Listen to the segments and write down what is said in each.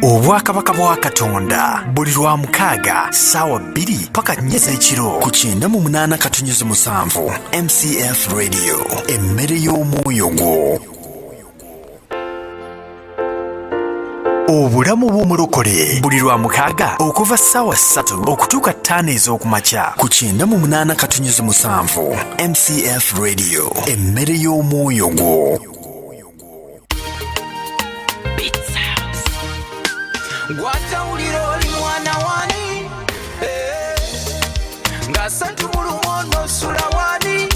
Obwakabaka bwa Katonda buli lwa mukaaga ssaawa 2 paka 4 ekiro ku 98.7 MCF Radio emmere y'omwoyo gwo. Obulamu bw'omulokole buli lwa mukaaga okuva ssaawa 3 okutuuka 5 ez'okumakya ku 98.7 MCF Radio emmere y'omwoyo gwo. Gwatawulira oli mwana wani nga santu mulumono sula wani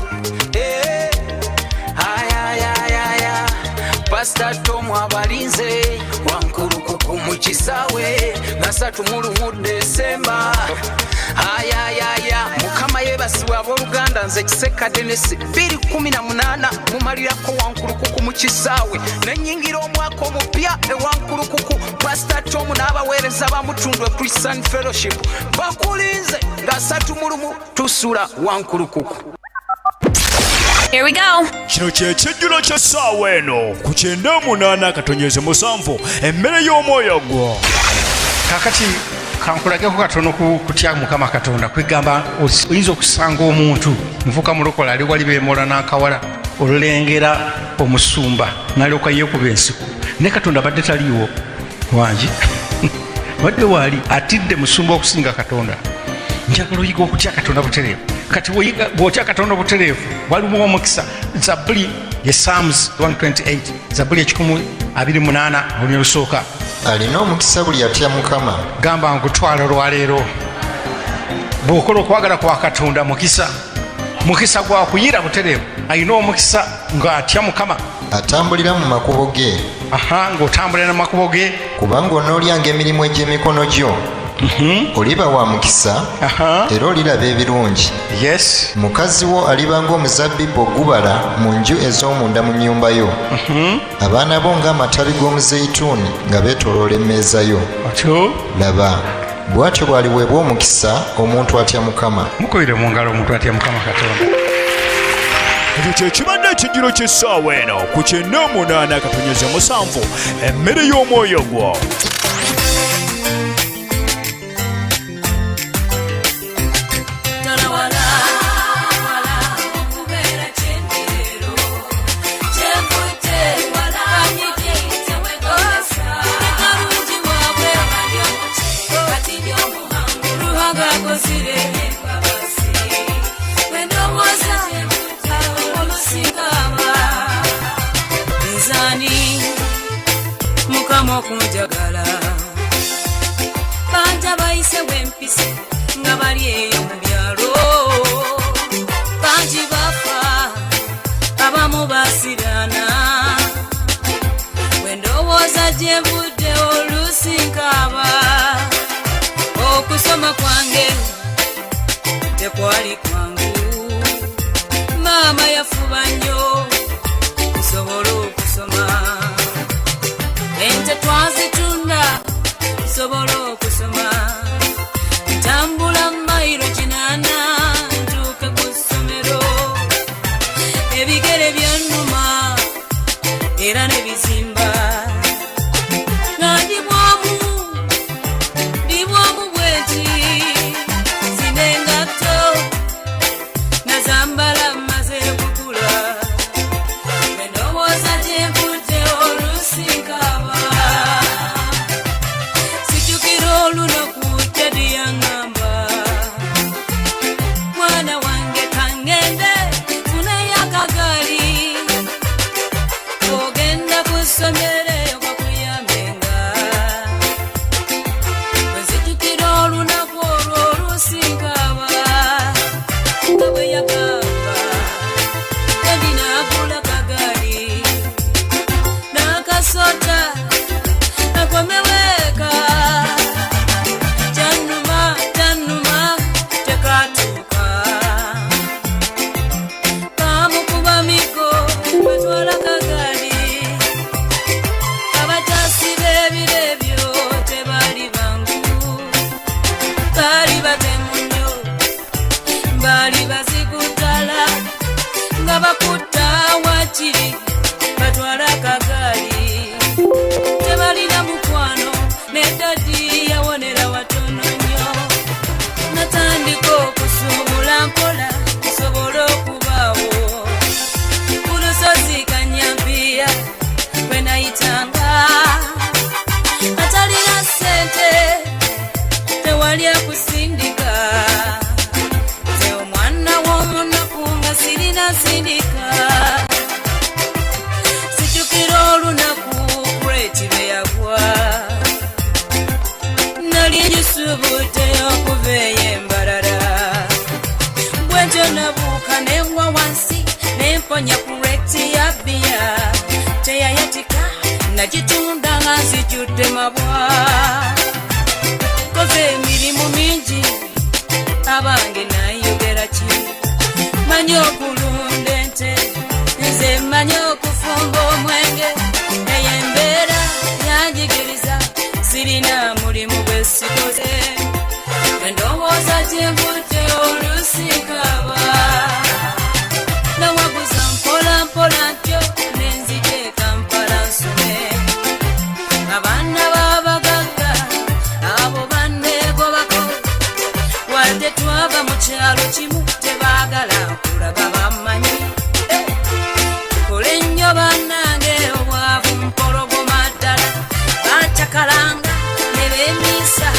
ayayayaya Pastor Tom abalinze wankulukuku mu kisaawe nga satu mulumu Desemba ayayaya mukama yebasibwa abooluganda nze Kiseka Dennis 2018 mumalirako wankulukuku mu kisaawe nenyingira omwaka omupya ewankulukuku Pastor Tom n'abaweereza bamutundwe Christian Fellowship bakulinze nga satu mulumu tusula wankulukuku. Here we go. Kino kyekijjulo kya ssaawa eno ku 98.7 emmere y'omwoyo gwo. Kakati kankulageko katono kutya Mukama Katonda kwegamba oyinza okusanga omuntu nvuka mulokola ali wali beemola n'akawala olulengera omusumba n'alyoka yeekuba ensiku ne Katonda badde taliiwo wangi badde waali atidde musumba okusinga Katonda. Njagala oyiga okutya Katonda butereevu. Kati bw'otya Katonda butereevu waliwo omukisa. Zabbuli ye Psalms 128 Zabbuli 128 olunya lusooka. Alina omukisa buli atya Mukama. Gamba nkutwala olwaleero bw'okola okwagala kwa Katonda mukisa gwa kuyira butereevu. Alina omukisa ng'atya Mukama. Atambulira mu makubo ge. Ng'otambulira mu makubo ge. Kubanga onoolyanga emirimu egy'emikono gyo. Oliba wa mukisa era oliraba ebirungi. Yes. Mukazi wo aliba ng'omuzabbibu ogubala mu nju ez'omunda mu nnyumba yo. Abaana bo ng'amatabi g'omuzeyituuni nga beetoloola emmeeza yo. Laba bw'atyo bw'aliweebwa omukisa omuntu atya Mukama. Mukubire mu ngalo omuntu atya Mukama Katonda. Ekyo kye kibadde ekijjulo ky'essaawa eno ku 98.7 emmere y'omwoyo gwo. Okunjagala banja bayise wempisi nga bali eyo mu byalo banji bafa abamu basirana wendowooza gye mbudde oluusi nkaba okusoma kwange tekwali kwangu maama yafuba nnyo nsobola okusoma ente twazitunda nsobola okusoma ntambula mayiro 8 ntuuke ku ssomero ebigere byannuma era ne bizimba nga ndi bwamu bweti zine engatto nazambala maze kukula endowooza gye nvudde oluusi nkaba sijjukira nagitunda nga nzijjudde mabwa koze emirimu mingi abange nayogera ki manyi okulunda ente nze manyi okufumba omwenge eyo embeera yanjigiriza sirina mulimu gwe sikoze endowooza gyenvudde olusikaba nawaguza mpola mpola ntyo nenzije Kampala nsome abaana b'abagagga abo banneegobako wadde twava mu kyalo kimu tebaagala kulaba bamanyi kole nnyo bannange obwavu mpologoma ddala bacakalanga ne beemiisa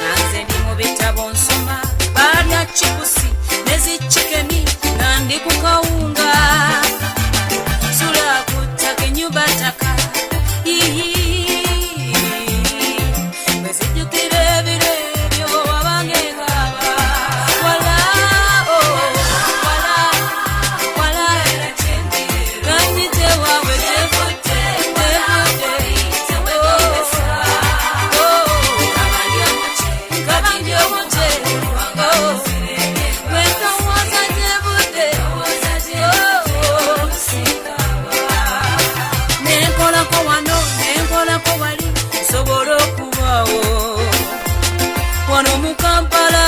nanze ndi mu bitabo nsoma balya chikusi ne zichikeni nga ndi ku kawunga sula kuttaka ennyumba ttaka bwezijjukira ebiro ebyo abange ngaba wala wala ganyite wawe tevudde kabanja omuce wekawooza gyevudde nenkolako wano nenkolako wali nsobola okubaawo wano mu Kampala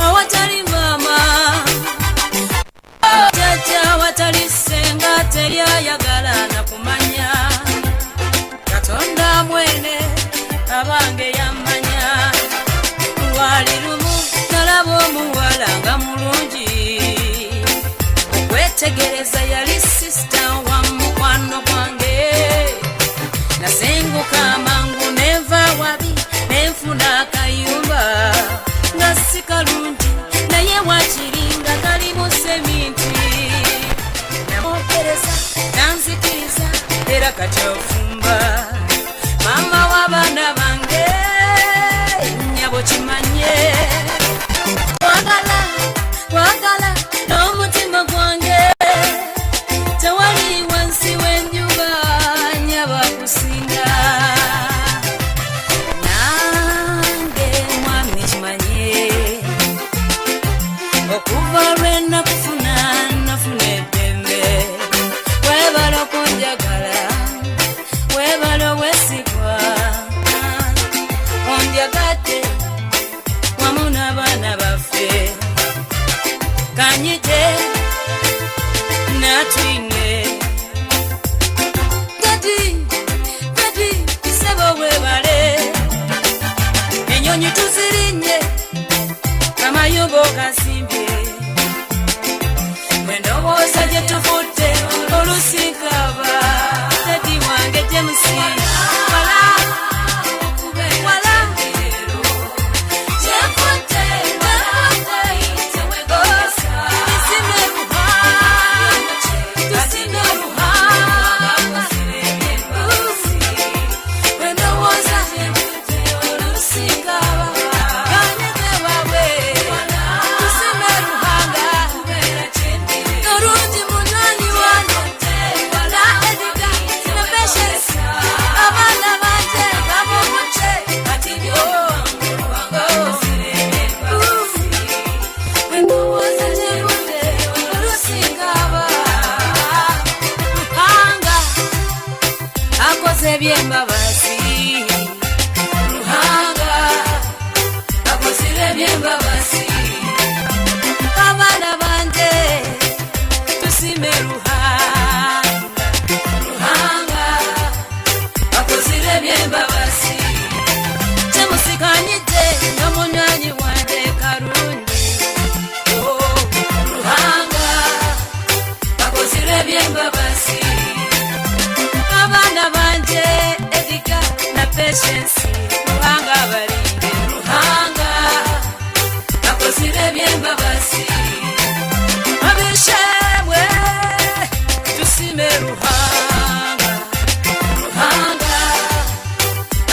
awatali maama jjajja awatali ssenga teryayagala nakumanya Katonda mwene abange yammanya lwali lumu nalaba omuwala nga mulungi okwetegereza yali sisita wa mukwano gwange nasenguka amangu nenva wabi nenfuna akayumba nga si kalungi naye wakiringa kalimu seminti namwogereza nanzikiriza era kati ofumba mama w'abaana bange nnyabo kimanye wagala n'omutima gwange tewali wansi w'ennyumba nyaba kusinga nange mwami kimanye okuva lwe nakufuna nafuna eddembe webala okunjagala webala owesigwa ondyagadde wamu n'abaana baffe kanyite natwine kati sebo webale ennyonyi tuzirinnye amayumba okasimbye endowooza gye tufudde olusikaba tedi wange jemusi ebyembabazi Ruhanga akozire ebyembabazi abaana banje tusime Ruhanga akozire ebyembabazi kyemusikanyidde nga munywanyi wanje karungi Ruhanga akozire ebyembabazi abaana banje Endiga na Patience Ruhanga balinde Ruhanga akozire ebyembabazi abishemwe tusime Ruhanga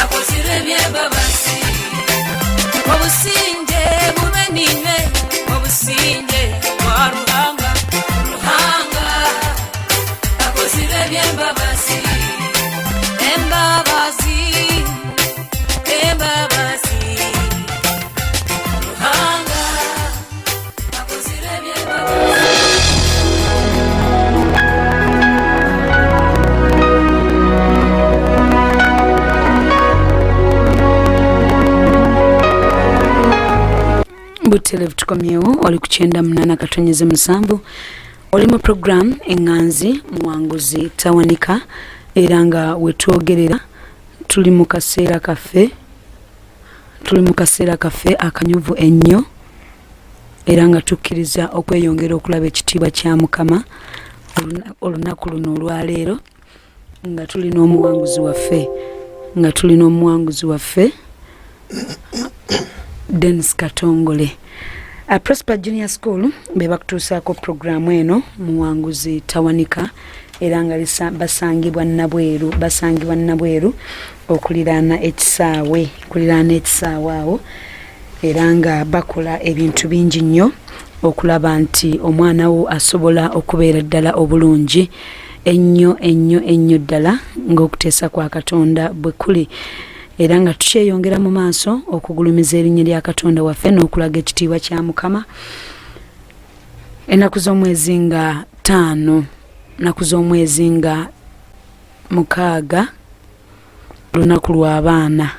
akozire ebyembabazi obusinge bube ninywe obusinge wa Ruhanga akozire ebyembabazi Butelevu tukomyewo oli ku 98.7 oli mu program enganzi muwanguzi tawanika era nga wetwogerera tuli mu kaseera kaffe akanyuvu ennyo era nga tukkiriza okweyongera okulaba ekitiibwa kya Mukama olunaku luno olwaleero nga tulina omuwanguzi waffe Dennis Katongole. Prosper Junior School beba kutuusaako programu eno muwanguzi tawanika era nga basangibwa Nabweru okuliraana ekisaawe awo era nga bakola ebintu bingi nnyo okulaba nti omwana wo asobola okubeera ddala obulungi ennyo ddala ng'okuteesa kwa Katonda bwe kuli era nga tukyeyongera mu maaso okugulumiza erinnya lya Katonda waffe n'okulaga ekitiibwa kya Mukama. Ennaku z'omwezi nga 5 ennaku z'omwezi nga 6 lunaku lw'abaana,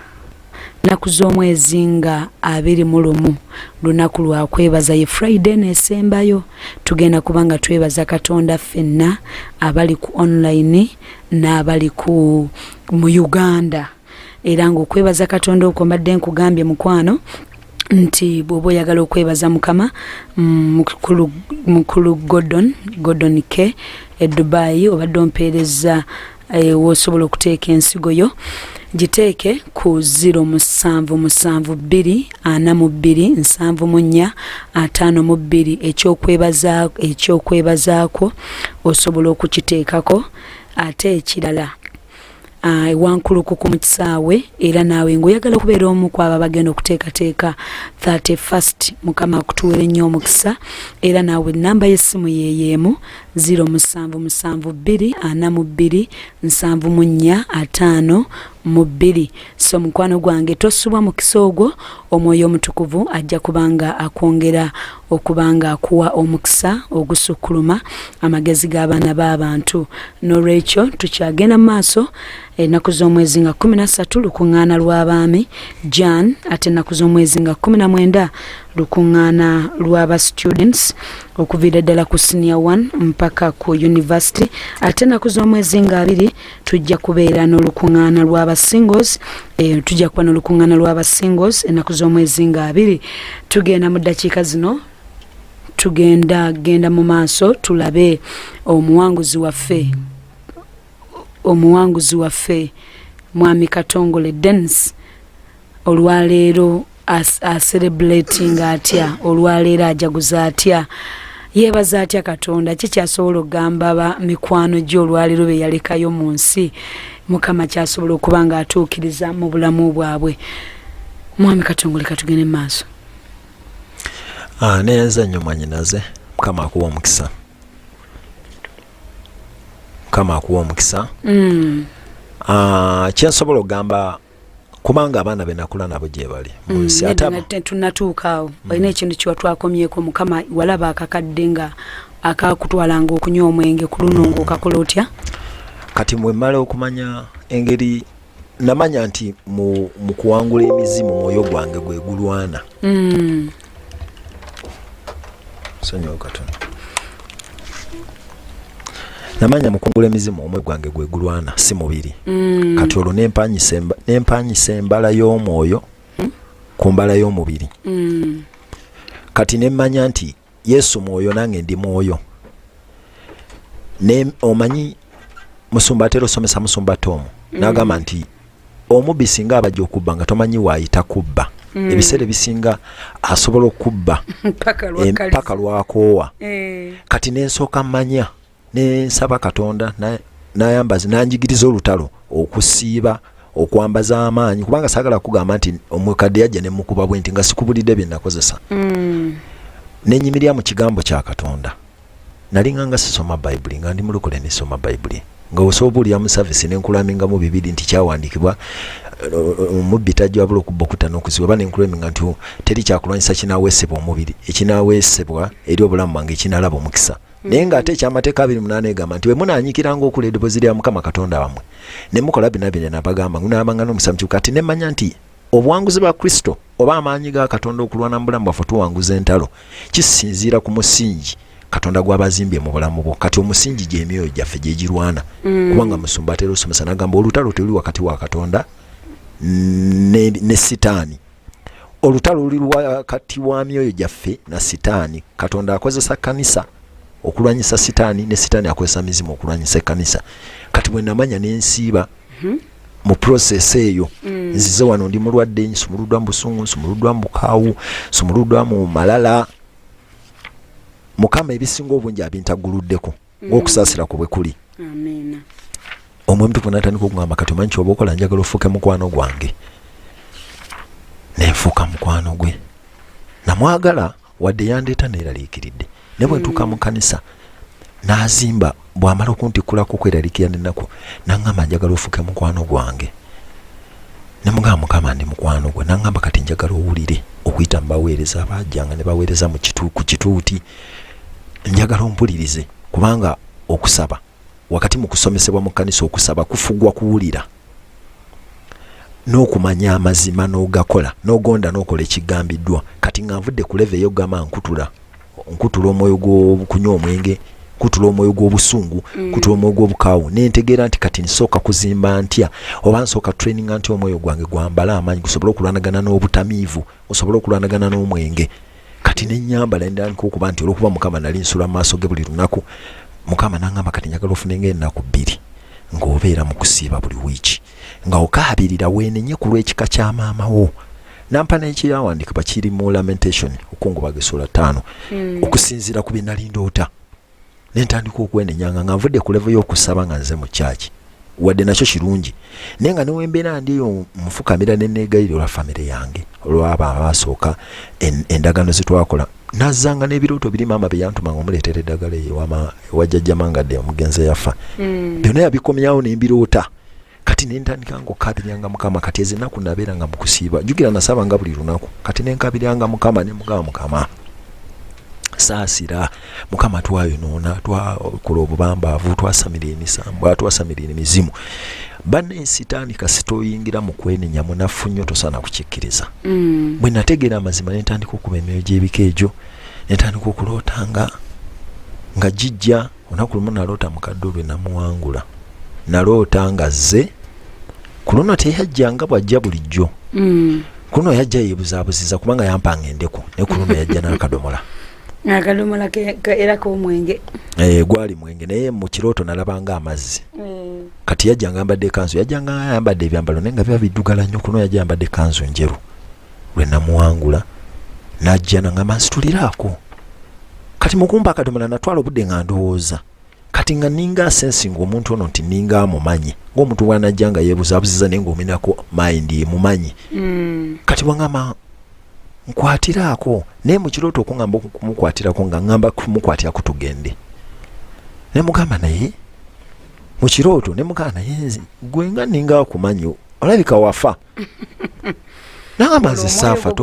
ennaku z'omwezi nga 21 lunaku lwa kwebaza ye Friday nesembayo. Tugenda kubanga twebaza Katonda ffenna abali ku online n'abali mu Uganda era ng'okwebaza Katonda okwo mbadde nkugambye mukwano nti bw'oba oyagala okwebaza Mukama mukulu Gordon K Dubai obadde ompeereza wosobola okuteeka ensigo yo giteeke ku 0772427452 ekyokwebazaako osobola okukiteekako ate ekirala wankulukuku mu kisaawe era naawe ng'oyagala okubeera omu ku abo abagenda okuteekateeka 31st Mukama akutuwere nnyo omukisa era naawe ennamba y'essimu yeemu 0772427452. So mukwano gwange tosubwa mukisa ogwo, omwoyo omutukuvu ajja kubanga akwongera okubanga akuwa omukisa ogusukkuluma amagezi g'abaana b'abantu. N'olwekyo tukyagenda mu maaso ennaku z'omwezi nga 13 lukuŋŋaana lw'abaami Jan, ate ennaku z'omwezi nga 19 lukuŋŋaana lw'aba students okuviira ddala ku senior 1 mpaka ku university, ate ennaku z'omwezi nga 2 tujja kubeera n'olukuŋŋaana lw'aba singles ennaku z'omwezi nga 2. Tugenda mu ddakiika zino genda mu maaso tulabe omuwanguzi waffe Mwami Katongole Dennis olwaleero celebrating atya, olwaleero ajaguza atya, yeebaza atya Katonda, kikyasobola okugamba ba mikwano gye olwaleero be yalekayo mu nsi Mukama kyasobola okuba nga atuukiriza mu bulamu bwabwe. Mwami Katongole katugende mu maaso. Neza nnyo mwanyinaze. Mukama akuwa omukisa. Kyensobola okugamba kubanga abaana be nakula nabo gye bali mu nsi ate tunatuukaawo olina ekintu kiwa twakomyeko Mukama walaba akakadde nga akakutwalanga okunywa omwenge ku luno ng'okakola otya? Kati mwe mmala okumanya engeri namanya nti mu kuwangula emizimu mwoyo gwange gwe gulwana. Sonyiwa Katonda. Namanya mukungula emizimu omwe gwange gwe gulwana si mubiri. Kati olwo nempanyisa embala y'omwoyo ku mbala y'omubiri. Kati nemmanya nti Yesu mwoyo nange ndi mwoyo. Omanyi musumba atera osomesa musumba Tomu n'agamba nti omubbi singa abajja okubba nga tomanyi waayita kubba. Ebiseera bisinga asobola okubba mpaka lwakoowa. Kati nensooka mmanya nensaba Katonda n'ayambaza n'anjigiriza olutalo okusiiba okwambaza amaanyi kubanga saagala kugamba nti omukadde yajja ne mukuba bwe nti nga sikubulidde bye nakozesa. Nenyimirira mu kigambo kya Katonda. Nalinga nga sisoma Bayibuli nga ndi mulokole nisoma Bayibuli nga osobola mu service nenkulaminga mu bibiri nti kyawandiikibwa omubbi tajja wabula okubba okutana okuziba oba nenkulaminga nti teri kyakulwanyisa kinaaweesebwa omubiri ekinaaweesebwa eri obulamu bwange ekinaalaba omukisa. Naye nga ate ekyamateeka 28 egamba nti bwe munaanyikiranga okuwulira eddoboozi lya Mukama Katonda wammwe ne mukola bino nabagamba naabanga n'omukisa mukibuga. Kati nemmanya nti obuwanguzi bwa Kristo oba amaanyi ga Katonda okulwana mu bulamu bwaffe tuwanguza entalo kisinziira ku musingi Katonda gwabazimbye mu bulamu bwo. Kati omusingi gy'emyoyo gyaffe gye girwana. Kubanga Musumba atera osomesa n'agamba olutalo tuli wakati wa Katonda ne Sitaani. Olutalo luli wakati wa myoyo gyaffe na Sitaani. Katonda akozesa kanisa okulwanyisa Sitaani ne Sitaani akozesa mizimu okulwanyisa kanisa. Kati bwe namanya n'ensiiba mu process eyo nzize wano ndi mulwadde nsumuluddwa mu busungu, nsumuluddwa mu bukaawu, nsumuluddwa mu malala. Mukama ebisinga obungi abintaguluddeko ng'okusaasira ku bwe kuli. Amen. Omuntu bw'anatandika okugamba kati omanyi ky'oba okola njagala ofuuke mukwano gwange. Nenfuuka mukwano gwe. Namwagala wadde yandeeta neeraliikiridde. Ne bwe ntuuka mu kanisa n'azimba bw'amala okuntikkulako kweraliikira n'ennaku n'aŋŋamba njagala ofuuke mukwano gwange. Ne mugamba Mukama ndi mukwano gwe n'aŋŋamba kati njagala owulire okuyita mu baweereza abajjanga ne baweereza ku kituuti. Njagala ompulirize kubanga okusaba wakati mu kusomesebwa mu kanisa okusaba kufugwa kuwulira n'okumanya amazima n'ogakola n'ogonda n'okola ekigambiddwa. Kati nga nvudde ku leve ey'ogamba nkutula omwoyo gw'okunywa omwenge, nkutula omwoyo gw'obusungu, nkutula omwoyo gw'obukaawu, n'entegeera nti kati nsooka kuzimba ntya oba nsooka traininga ntya omwoyo gwange gwambala amaanyi gusobole okulwanagana n'obutamiivu, osobole okulwanagana n'omwenge. Kati n'ennyambala ndandika okuba nti olw'okuba Mukama nali nsula mu maaso ge buli lunaku. Mukama n'aŋŋamba kati njagala ofunenga ennaku 2 ng'obeera mu kusiiba buli wiiki nga okaabirira weenenye ku lw'ekika kya maama wo. Nampa n'ekyawandiikibwa kiri mu Lamentation okungubaga essula 5 okusinziira ku bye nali ndoota. Ne ntandika okwenenyanga nga nvudde ku levo y'okusaba nga nze mu kyaki. Wadde nakyo kirungi. Naye nga newembeera ndiyo nfukamira ne neegayirira olwa famire yange olw'abo abasooka endagaano ze twakola. Nazzanga n'ebirooto biri maama bye yantumanga omuleetera eddagala ewa jjajja Mangadde omugenzi eyafa. Byonna yabikomyawo ne mbiroota. Kati ne ntandika ng'okkabiryanga Mukama kati ezo ennaku nabeeranga mu kusiiba. Jjukira nasabanga buli lunaku. Kati ne nkabiryanga Mukama ne mugamba Mukama saasira Mukama twayonoona, twakola obubambaavu, twasamira emisambo, twasamira emizimu. Banne Sitaani kasita oyingira mu kwenenya munafu nnyo tosaana kukikkiriza. Bwe nategeera amazima ne ntandika okuba emyoyo gy'ebika egyo, ne ntandika okuloota nga jjijja. Olunaku lumu naloota mukadde olwe namuwangula. Naloota nga zze ku luno teyajjanga bw'ajja bulijjo. Ku luno yajja yeebuzaabuziza kubanga yampanga endeku, ne ku luno yajja n'akadomola. Akadomola era k'omwenge. Gwali mwenge naye mu kirooto nalabanga amazzi. Kati yajjanga yambadde ekanzu, yajjanga yambadde ebyambalo naye nga biba biddugala nnyo. Kuno yajja yambadde ekanzu njeru. Lwe namuwangula n'ajja n'aŋŋamba nsituliraako. Kati mu kumpa akadomola natwala obudde nga ndowooza. Kati nga ninga sensinga omuntu ono nti ninga amumanyi. Ng'omuntu bw'anajja nga yeebuzaabuziza naye ng'omenako mayindi emumanyi. Kati bw'aŋŋamba nkwatiraako naye mu kirooto okuŋŋamba okumukwatiraako nga ŋŋamba kumukwatirako tugende. Ne mugamba naye mu kirooto ne mugamba naye gwe nga ninga akumanyi olabika wafa. N'aŋŋamba nze saafa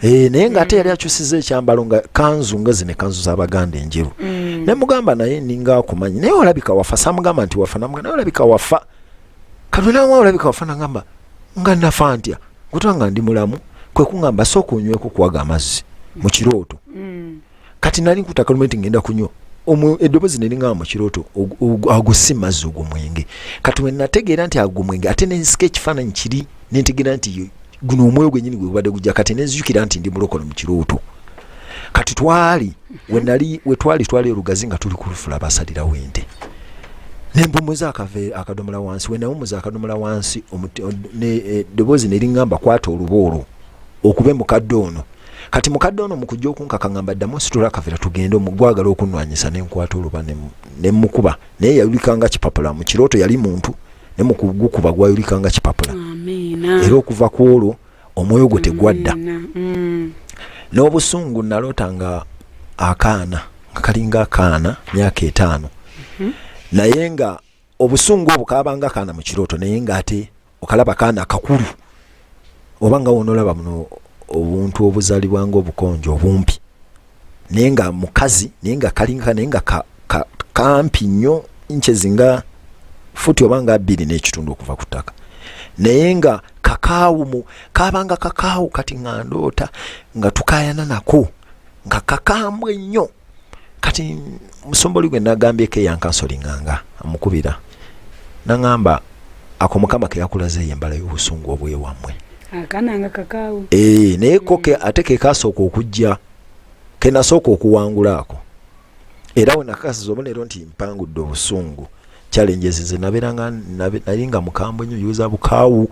naye ng'ate yali akyusiza ekyambalo nga kanzu nga zino kanzu z'Abaganda enjeru. Ne mugamba naye ninga akumanyi naye olabika wafa. Saamugamba nti wafa, namugamba naye olabika wafa. Kati nawe olabika wafa n'aŋŋamba nga nafa ntya gutanga ndi mulamu. Kwe kuŋŋamba sooka onyweko kuwaga amazzi mu kirooto. Kati nali nkutaka lumenti ngenda kunywa eddoboozi ne liŋŋamba mu kirooto ago si mazzi ogwo mwenge. Kati we nategeera nti ago mwenge ate ne nsika ekifaananyi kiri ne ntegeera nti guno omwoyo gwennyini gwe gubadde gujja. Kati ne nzijukira nti ndi mulokole mu kirooto. Kati we twali olugazi nga tuli ku lufula basalirawo ente. Ne mpumuza akadomola wansi. We nawumuza akadomola wansi eddoboozi ne liŋŋamba kwata oluba olwo okube mukadde ono. Kati mukadde ono mu kujja okunkaka ŋŋamba ddamu situla akavera tugende gwagala okunwanyisa ne nkwata oluba ne mukuba. Naye yayulikanga kipapula. Mu kirooto yali muntu ne mu kugukuba gwayulikanga kipapula. Era okuva ku olwo omwoyo gwe tegwadda. N'obusungu naloota nga akaana nga kalinga akaana myaka 5. Naye nga obusungu obwo kaabanga akaana mu kirooto naye ng'ate okalaba kaana akakulu. Oba nga wonolaba muno obuntu obuzaalibwanga obukonjo obumpi. Naye nga mukazi naye nga kalinga naye nga kampi nnyo inches nga futi oba nga 2 n'ekitundu okuva ku ttaka. naye nga kakaawu kabanga kakaawu kati nga ndoota nga tukayana nako nga kakambwe nnyo. Kati musomboli gwe nagambyeko eyankansolinganga amukubira naŋŋamba ako Mukama ke yakulaze embala y'obusungu obwewammwe akananga kakaawu naye ko ate ke kasooka okujja ke nasooka okuwangula ako era we nakakasiza obonero nti mpangudde obusungu challenges ze nali nga mukambwe nnyo yuza bukaawu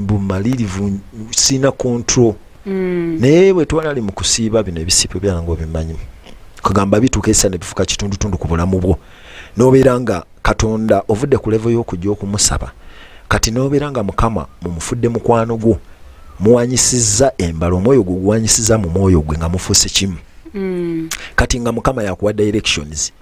bumalirivu sina control naye bwe twalali mu kusiiba bino ebisipo byange obimanyi kugamba bituuka essa ne bifuka kitundutundu ku bulamu bwo n'obeera nga Katonda ovudde ku level y'okujja okumusaba kati n'obeera nga Mukama mumufudde mukwano gwo muwanyisizza embalo omwoyo gwo guwanyisiza mu mwoyo gwe nga mufuuse kimu kati nga Mukama yakuwa directions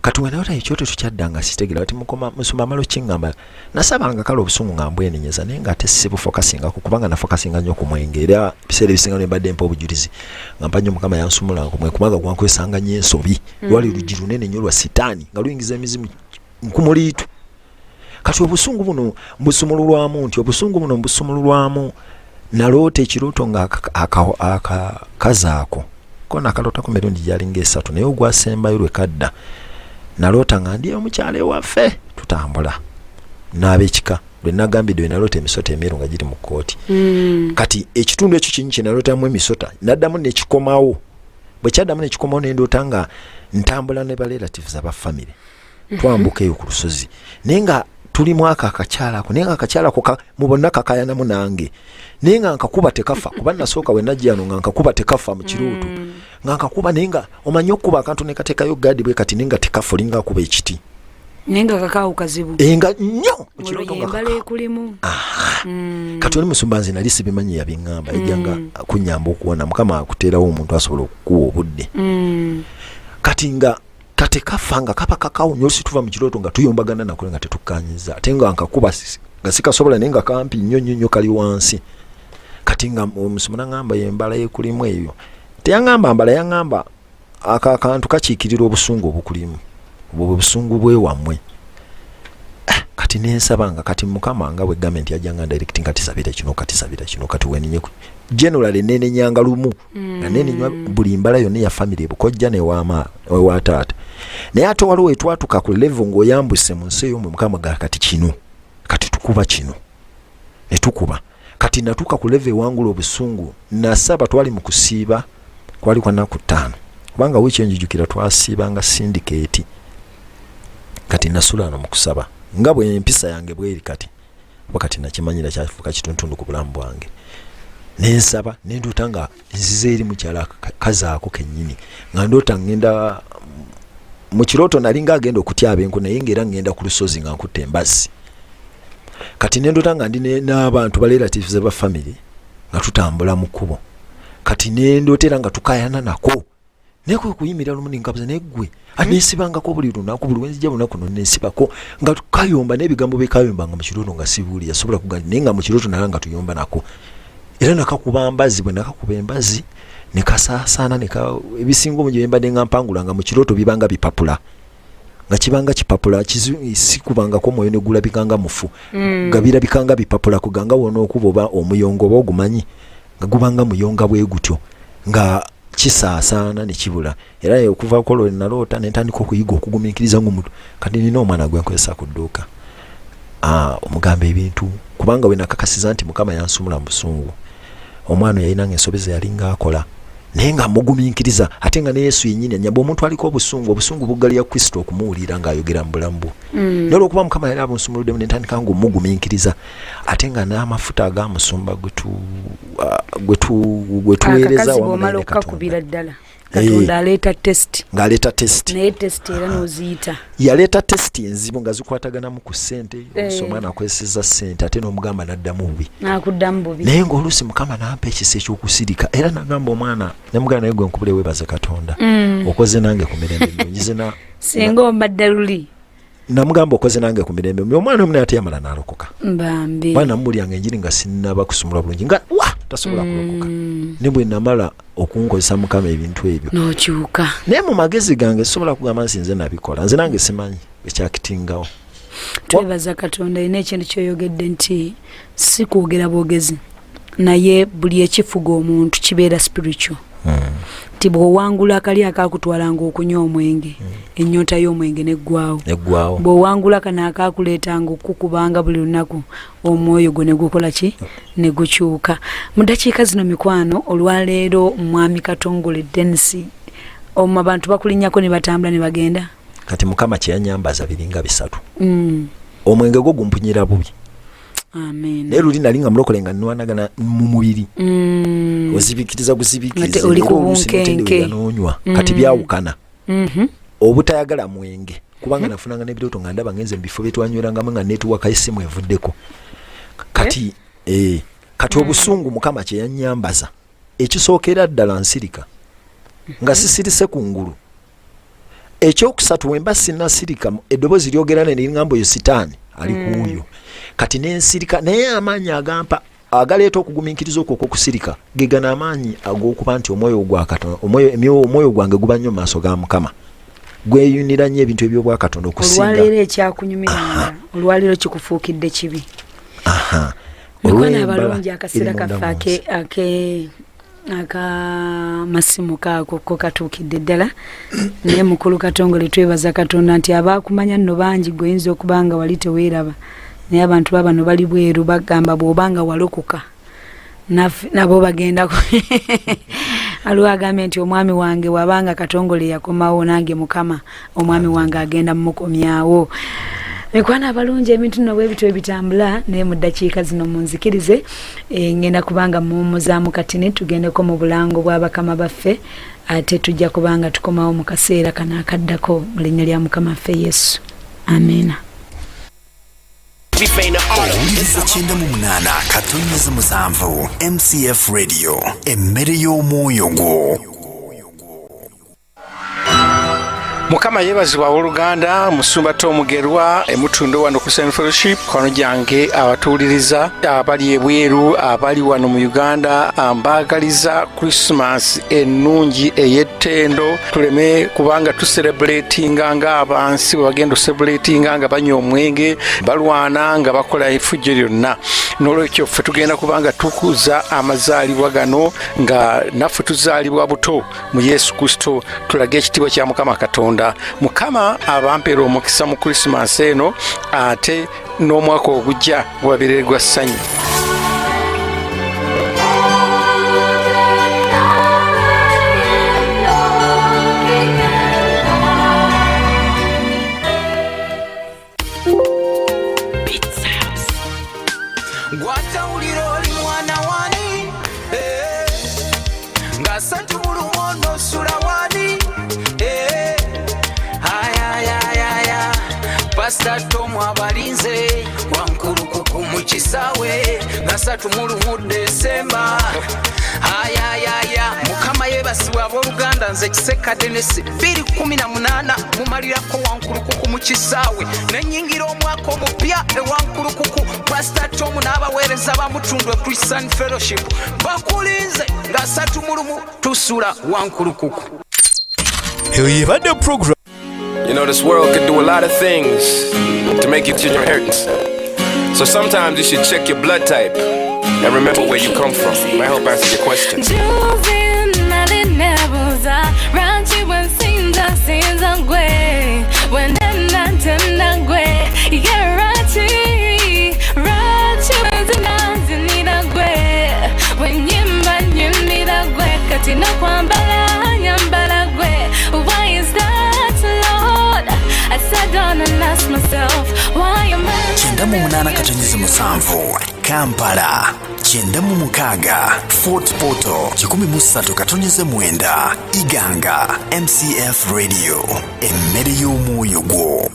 kati wenaota ekyoto tukyaddanga sitegera ati mukoma musumba malo kingamba nasabanga kale obusungu nga mbwenenyeza naye nga ate si bufokasinga kubanga nafokasinga nnyo ku mwenge era biseera ebisinga ne mbadde mpa obujulizi nga mpa nnyo Mukama yansumula ku mwenge kubanga gwankwesanga nnyo ensobi lwali lugi lunene nnyo lwa sitaani nga luyingiza emizimu nkumuliitu kati obusungu buno mbusumululwamu nti obusungu buno mbusumululwamu naloota ekirooto nga akazaako ko nakalota ku mirundi gyalinga 3 naye ogwasembayo lwe kadda naloota nga ndi omukyala ewaffe tutambula n'abekika lwe nagambidde we naloota emisota emiru nga giri mu kkooti kati ekitundu ekyo kinyi kyenalootamu emisota naddamu nekikomawo bwe kyaddamu nekikomawo nendoota nga ntambula ne barelatives aba famire twambuka eyo ku lusozi naye nga tulimu akakyala ako naye nga akakyala ako mu bonna kakayanamu nange naye nga nkakuba tekafa kuba nasooka we najja ano nga nkakuba tekafa mu kirooto nga nkakuba naye nga omanyi okuba akantu ne kateekayo gaadi bwe kati naye nga tekafa olinga akuba ekiti naye nga kakaawu kazibu nga nnyo mu kirooto nga embala ekulimu kati oli musumba nze nali sibimanyi yabiŋŋamba ejjanga kunyamba okuwona Mukama akuteerawo omuntu asobola okukuwa obudde kati nga katekafa nga kapa kakaawu nnyo situva mu kirooto nga tuyombagana nakole nga tetukkanyiza ate nga nkakuba nga sikasobola naye nga kampi nnyo kali wansi kati nga omusomo naŋŋamba yembala yekulimu eyo teyaŋŋamba mbala yaŋŋamba akantu kakiikirira obusungu obukulimu obwo busungu bwewammwe kati nensaba nga kati Mukama nga bwe gavumenti yajjanga directing kati sabira kino kati weninye general nenenyanga lumu nga nenenywa buli mbala yonna ya family bukojja newa taata naye ate waliwo etwatuka ku level ng'oyambuse mu nsi eyo Mukama kati kino kati tukuba kino netukuba kati natuka ku level wangula obusungu nasaba twali mu kusiiba kwali kwa naku 5 kubanga wiiki enjijukira twasiibanga syndicate kati nasulano mu kusaba nga bwe empisa yange bweri kati wakati nakimanyira kyafuuka kituntundu ku bulamu bwange nensaba nendoota nga nzize eri mukyala kazaako kennyini nga ndoota ngenda mu kirooto nali nga agenda okutyaba enku naye ngaera ngenda ku lusozi nga nkutte embazzi kati nendoota nga ndi n'abantu barelatives ba family nga tutambula mu kkubo kati nendootera nga tukayana nako naye kwe kuyimira lumu ninkabuza naye ggwe aneesibangako buli lunaku buli wenzija lunaku no neesibako nga tukayomba n'ebigambo bekayombanga mu kirooto nga sibuuli yasobola kugamba naye nga mu kirooto nala nga tuyomba nako era nakakuba mbazi bwe nakakuba embazi nekasaasaana ebisinga omungi byembadde nga mpangula nga mu kirooto bibanga bipapula nga kibanga kipapula sikubangako omwoyo ne gulabikanga mufu nga birabikanga bipapula kuganga wona okuba oba omuyongo oba ogumanyi nga gubanga muyonga bwe gutyo nga kisaasaana ne kibula era okuva kolo naloota nentandika okuyiga okugumiikiriza ng'omuntu kati nina omwana gwe nkozesa ku dduuka omugamba ebintu kubanga we nakakasiza nti Mukama yansumula mu busungu omwana yalina ng'ensobeza yalinga akola naye nga mugumiikiriza ate nga ne Yesu yennyini anyamba omuntu aliko obusungu buggalira Kristo okumuwulira ng'ayogera mu bulamu bwe naye olw'okuba Mukama yali abunsumuluddemu ne ntandika ng'omugumiikiriza ate nga n'amafuta ag'amusumba gwe tuweereza wamu naye ne Katonda Katonda aleeta test ng'aleeta test naye test era n'oziyita yaleeta test enzibu nga zikwataganamu ku ssente omwana akozeseza ssente ate n'omugamba n'addamu bubi n'akuddamu bubi naye ng'oluusi Mukama n'ampa ekisa ekyokusirika era n'agamba omwana nemugamba naye gwe nkubule weebaze Katonda okoze nange ku mirembe nnyo na singa ombadde luli namugamba okoze nange ku mirembe omwana omu naye ate yamala n'alokoka mbambi mwana mulyanga enjiri nga sinnaba kusumula bulungi nga tasobola kulokoka ne bwe namala okunkozesa Mukama ebintu ebyo n'okyuka naye mu magezi gange sobola kugamba nsinze nabikola nze nange simanyi ekyakitingawo twebaza Katonda ine ekintu kyoyogedde nti si kwogera bwogezi naye buli ekifuga omuntu kibeera spiritual ti bw'owangula akali akakutwalanga okunywa omwenge ennyota y'omwenge neggwawo bw'owangula kano akakuleetanga okukubanga buli lunaku omwoyo gwo ne gukola ki ne gukyuka mu ddakiika zino mikwano olwaleero mwami Katongole Denisi omu abantu bakulinnyako ne batambula ne bagenda kati Mukama kye yanyambaza biringa bisatu omwenge gwo gumpunyira bubi amen naye luli nali nga mulokole nga nnwanagana mu mubiri ozibikiriza guzibikiriza oli kubunkenke n'onywa kati byawukana obutayagala mwenge kubanga nafunanga n'ebirooto nga ndaba ngenze mu bifo bye twanywerangamu nga neetuwaka essimu evuddeko kati kati obusungu Mukama kye yannyambaza ekisookera ddala nsirika nga sisirise ku ngulu ekyokusatu wemba sinnasirika eddoboozi lyogerane neŋŋambo yo sitaani ali kuuyo kati nensirika naye amaanyi agampa agaleeta okugumiikiriza okwo okw'okusirika gegana amaanyi ag'okuba nti omwoyo gwa Katonda omwoyo gwange guba nnyo mu maaso ga Mukama gweyunira nnyo ebintu eby'obwa Katonda okusinga olwaleero ekyakunyumiranga olwaleero kikufuukidde kibi mikwana abalungi akaseera kaffe akamasimu kaako ko katuukidde ddala naye mukulu Katongole twebaza Katonda nti abaakumanya nno bangi gweyinza okuba nga wali teweeraba naye abantu babano bali bweru bagamba bw'obanga walokoka nabo bagendako aliwo agambye nti omwami wange wabanga Katongole yakomawo nange Mukama omwami wange agenda mumukomyawo mikwana abalungi ebintu nno bwebityo ebitambula naye mu ddakiika zino munzikirize ngenda kubanga muwummuzaamu katini tugendeko mu bulango bwa bakama baffe ate tujja kubanga tukomawo mu kaseera kano akaddako mu linnya lya Mukama waffe Yesu amina. Owuliriza 98 Katonyeza musanvu MCF Radio emmere y'omwoyo gwo. Mukama yebazibwa oluganda musumba Tomugerwa emutundo wano ku St Fellowship kono jange abatuuliriza abali ebweru abali wano mu Uganda ambagaliza Christmas ennungi ey'ettendo tuleme kubanga tucelebratinga nga abansi bagenda celebratinga nga banywa omwenge balwana nga bakola effujjo lyonna n'olwekyo ffe tugenda kubanga tukuza amazaalibwa gano nga naffe tuzaalibwa buto mu Yesu Kristo tulaga ekitiibwa kya Mukama Katonda. Mukama abampeera omukisa mu Christmas eno ate n'omwaka ogujja gwabererwa ssanyu. Gwatawulira oli mwana wani nga satu mulumono sula wani Pastor Tom abalinze wankulukuku mu kisaawe nga satu mu Desemba ayayaya Mukama yebasibwa abooluganda nze Kisekadde ne 2018 mumalirako wankulukuku mu kisaawe n'ennyingira omwaka omupya ewankulukuku Pastor Tom n'abaweereza bamutundwe Christian Fellowship bakulinze nga satu mu tusula wankulukuku. Eyo yebadde program. You know, this world could do a lot of things to make you change your inheritance. So sometimes you should check your blood type and remember where you come from. It might help answer your question. Why is that, Lord? I sat down and asked myself, why am I? 98 Katonyeza musanvu Kampala 96 Fort Portal 13 Katonyeza 9 Iganga MCF Radio emmere y'omwoyo gwo.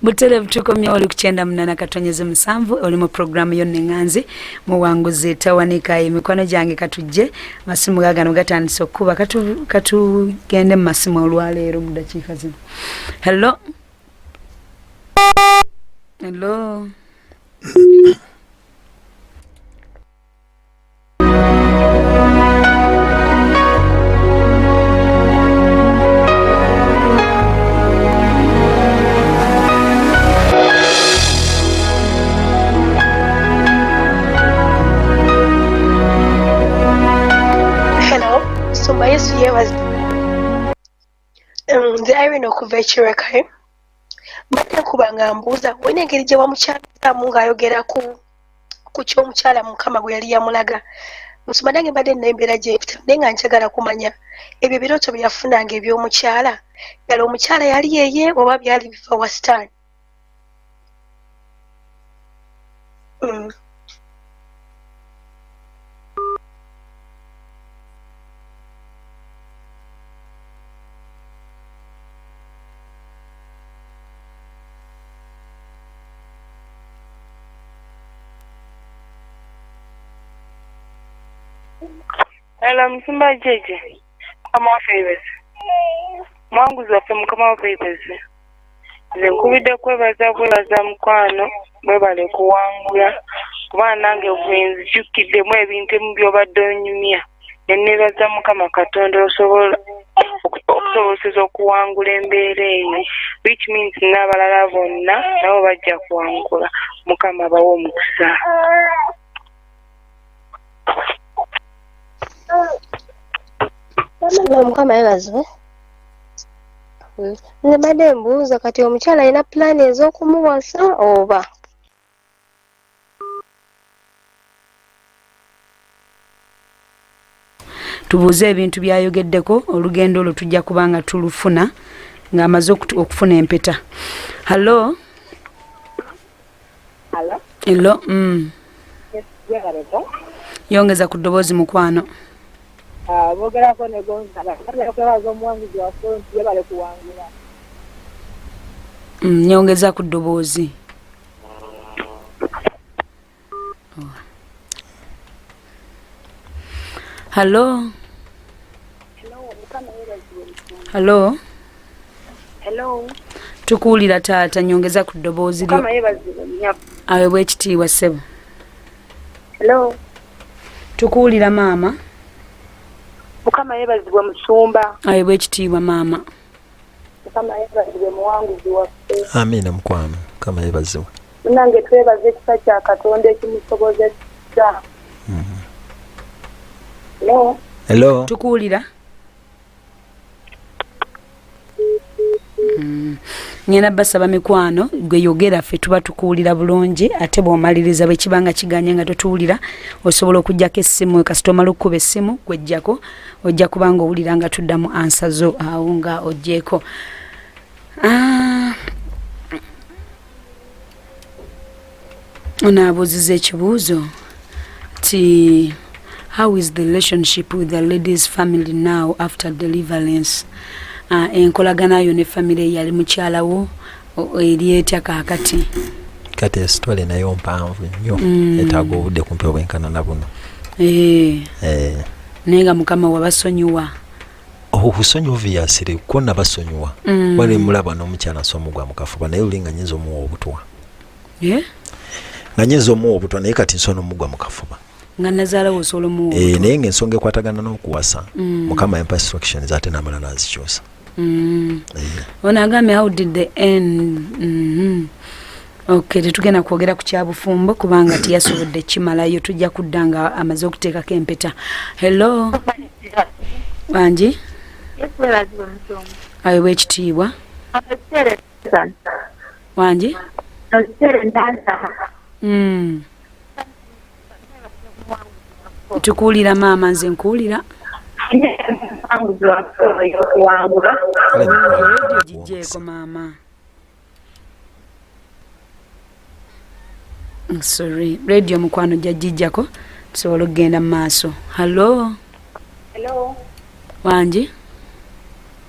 Butereevu tukomye oli ku 98.7 oli mu programu yonna enganzi muwanguzi tawanika emikono gyange katujje masimu gagano gatandise okuba katugende mu masimu olwaleero mu dakiika zino. Hello. Hello. Yesu yebaza nze Irene okuva ekira kale mbadde kubanga mbuuza wena engeri gye wamukyalamu ng'ayogera ku ky'omukyala mukama gwe yali yamulaga nsoma nange mbadde nnembeera gyepita naye nga njagala kumanya ebyo birooto bye yafunanga eby'omukyala yali omukyala yali yeye oba byali biva wasitaani. Hello, Msimba Jeje. Mukama wa favors. Mwanguzi waffe Mukama wa favors. Nze nkubidde kwebaza mukwano mwebale kuwangula kuba nange bwenzijjukiddemu ebintu ebimu by'obadde onyumya ne neebaza Mukama Katonda okusobozesa okuwangula embeera eyo, which means n'abalala bonna nabo bajja kuwangula. Mukama bawe omukisa. Mukama yebazibwe. Nze mbadde mbuuza kati omukyala alina pulaani ez'okumuwasa oba? Tubuuze ebintu byayogeddeko olugendo olwo tujja kubanga tulufuna ng'amaze okufuna empeta. Hello? Hello? Yongeza ku ddoboozi mukwano. Bogerako ne gonzala kwebaza omuwanguzi waffe nti yebale kuwangula. Nyongeza ku ddoboozi. Hello? Hello? Hello? Tukuwulira taata, nyongeza ku ddoboozi lyo. Aweebwa ekitiibwa ssebo. Hello? Tukuwulira maama. Mukama yebazibwe musumba. Aweebwa ekitiibwa maama. Mukama yebazibwe muwanguzi waffe. Amiina mukwano. Mukama yebazibwe. Nange twebaza ekisa kya Katonda ekimusobozesa. Hello? Hello? Tukuwulira? Ngenda basaba mikwano gwe yogera ffe tuba tukuwulira bulungi ate bw'omaliriza bwe kibanga kiganye nga totuwulira osobola okuggyako essimu kasita omala okkuba essimu gwejjako ojja kubanga owulira nga tuddamu ansa zo awo nga oggyeko. Ono abuuziza ekibuuzo ti how is the relationship with the lady's family now after deliverance? Enkolagana yo ne family yali mukyalawo eri etya kaakati. Kati esitwale nayo mpanvu nnyo etaaga obudde kumpi obwenkana na buno. Naye nga Mukama wabasonyiwa. Obusonyivu yasire ko nabasonyiwa. Wali mulaba n'omukyala asomugwa mu kafuba naye olinga nnyinza omuwa obutwa. Nga nnyinza omuwa obutwa naye kati nsono omugwa mu kafuba. Nga nazaala wosobola omuwa obutwa. Naye ng'ensonga ekwatagana n'okuwasa. Mukama yampa instructions ate n'amala n'azikyusa. Ono agambye how did the end? Okay, tetugenda kwogera ku kyabufumbo kubanga tiyasobodde kimalayo tujja kudda nga amaze okuteekako empeta. Hello? Wangi? Aweebwa ekitiibwa. Wangi? Tukuwulira maama, nze nkuwulira. Radio gijjeeko maama. Sorry, radio mukwano jajjijjako tusobola okugenda mu maaso. Hello? Hello? Wangi?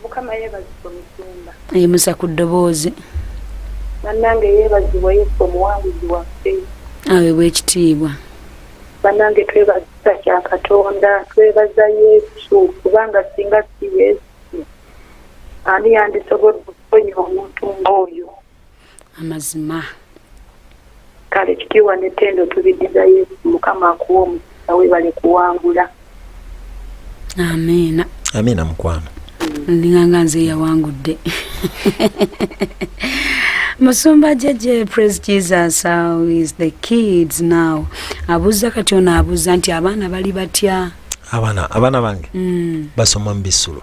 Mukama yebazibwe musumba. Eyimusa ku ddoboozi. bannange yeebazibwa Yesu omuwanguzi waffe. Aweebwa ekitiibwa. Bannange twebaza kya Katonda, twebaza Yesu kubanga singa si Yesu ani yandisobola okuponya omuntu ng'oyo. Amazima. Kale ekitiibwa n'ettendo tubiddiza Yesu, Mukama akuwa omukisa weebale kuwangula. Amiina. Amiina mukwano. Ndinganga nze yawangudde. Musumba Jeje, praise Jesus. How is the kids now? Abuza kati ono abuza nti abaana bali batya? Abaana bange basoma mu Bisulo.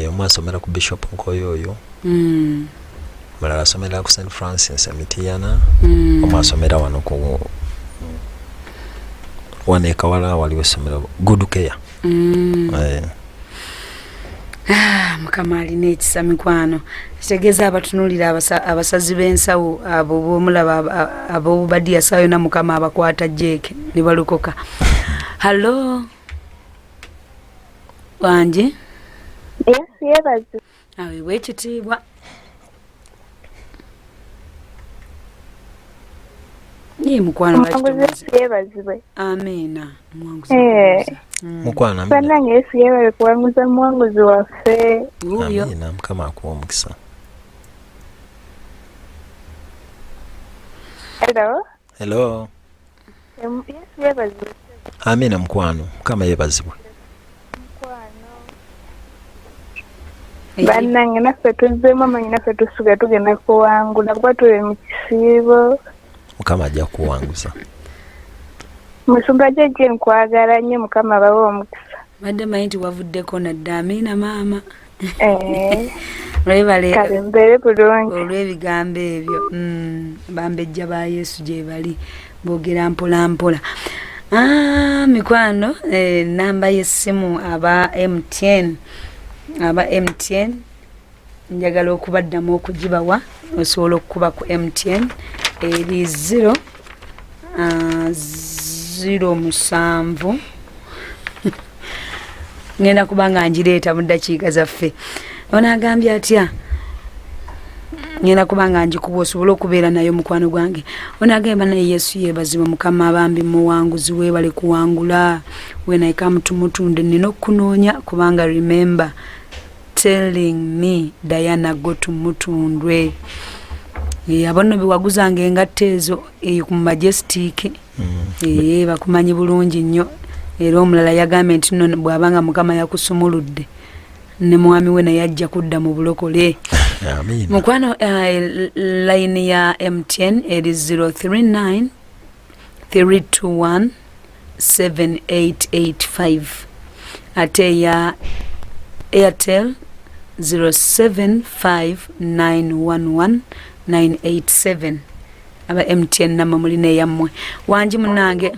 Omu asomera ku Bishop Nkoyo oyo. Mulala asomera ku St. Francis Emitiana. Omu asomera wano ku Wanekawala waliwo essomero Good Care. Mukama alina ekisa mikwano. Kitegeeza abatunuulira abasazi b'ensawo abo b'omulaba ab'obubadiya saa yonna Mukama abakwata jeeke ne balokoka. Hallo wanje. Yes, yeebaze. Aweebwa ekitiibwa. Ye mukwano yeebazibwe. Amiina. Mukwano bannange Yesu yeebale kuwanguza muwanguzi waffe. Amiina, Mukama akuwa omukisa. Hello. Yesu yeebazibwe. Amiina mukwano, Mukama yeebazibwe. Bannange naffe tuzzeemu amanyi naffe tusiga tugenda kuwangula kuba tuli mu kisiibo. Mukama ajja kuwanguza. Musumba Jeje nkwagala nnyo, Mukama abawe omukisa. Badde manyi nti wavuddeko nadda. Amiina maama. Kale mbeere bulungi. Olw'ebigambo ebyo bambejja ba Yesu gye bali boogera mpola mpola. Mikwano namba y'essimu aba MTN njagala okubaddamu okugibawa osobola okukuba ku MTN eri 07 ngenda kubanga njireeta mu ddakiika zaffe. Onaagambye atya? Ngenda kubanga njikuba osobola okubeera nayo mukwano gwange. Onaagamba naye Yesu yeebazibwa, Mukama abambi muwanguzi weebale kuwangula. When I come to Mutunde nina okukunoonya kubanga remember telling me Diana go to Mutundwe. Abono biwaguzanga engatte ezo ku Majestic. Bakumanyi bulungi nnyo. Era omulala yagambye nti nno bw'abanga Mukama yakusumuludde ne mwami we naye ajja kudda mu bulokole. Amiina. Mukwano line ya MTN eri 039 321 7885 ate ya Airtel 075911 aba MTN nama mulina yammwe. Wanji munange.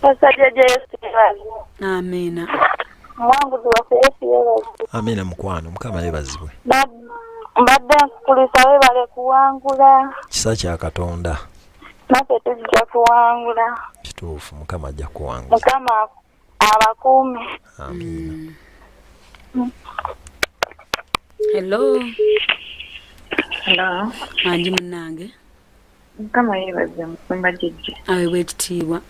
Pasajja Yesu yeebaze. Amiina. Muwanguzi waffe Yesu yeebaze. Amiina mukwano, Mukama yeebazibwe. Mbadde nkukulisa weebale kuwangula. Kisa kya Katonda. Naffe tujja kuwangula. Kituufu, Mukama ajja kuwangula. Mukama abakuume. Amiina. Hello. Hello. Wanji munange. Mukama yeebaze Musumba Jeje. Aweebwa ekitiibwa.